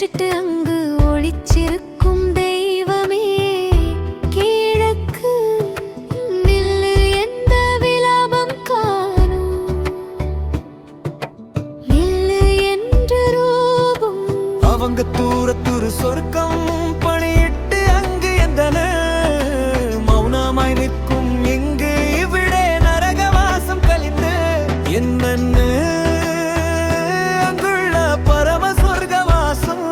நிறைச்சிட்டு அங்கு ஒளிச்சிருக்கும் தெய்வமே கிழக்கு நில்லு எந்த விலாபம் காணும் நில்லு என்ற ரூபம் அவங்க தூரத்துரு சொர்க்கம் பணியிட்டு அங்கு எந்தன மௌனமாய் நிற்கும் இங்கு இவ்விடே நரகவாசம் கலிந்து என்னன்னு அங்குள்ள பரம சொர்க்கவாசம்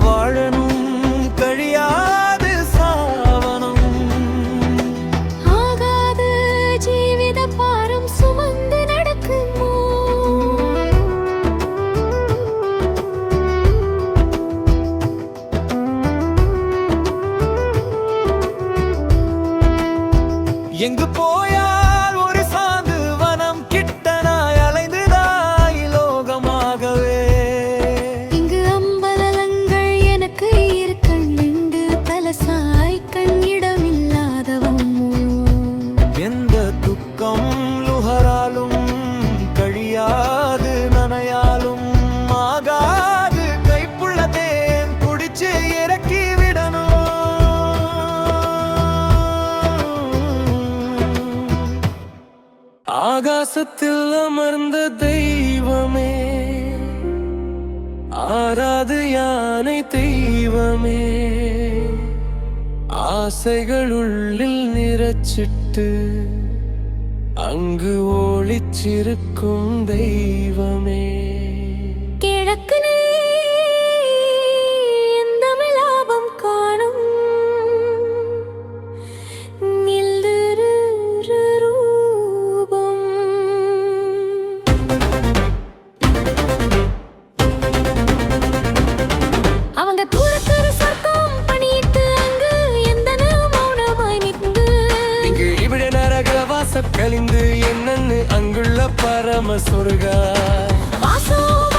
வாழணும் கழியாது சாவனம் ஆகாது ஜீவித பாரம் சுமந்து நடக்குமோ எங்கு போயால் ஒரு சாந்து வனம் கிட்டனாய் அலைந்துதாய் லோகமாகவே இங்கு அம்பலங்கள் எனக்கு இருக்கண் நின்று தலசாய் கண்ணிடமில்லாதவன் எந்த துக்கம் லுகராலும் கழியாது நனையாலும் ஆகாது கைப்புள்ள தேன் குடிச்சு இறக்கி விடணும் ஆகாசத்தில் அமர்ந்த தெய்வமே ஆராது யானை தெய்வமே ஆசைகள் உள்ளில் நிறைச்சிட்டு அங்கு ஒளிச்சிருக்கும் தெய்வமே கிழக்கு எந்த லாபம் காணும் நில்லு ரூபம் அவங்க தூரத்துரு சொர்க்கம் பணியிட்டு அங்கு எந்த மௌனமாய் நின்று இங்கு இவிட நரகவாசம் கலிந்து என்னன்னு அங்குள்ள பரம சொர்க்க வாசம்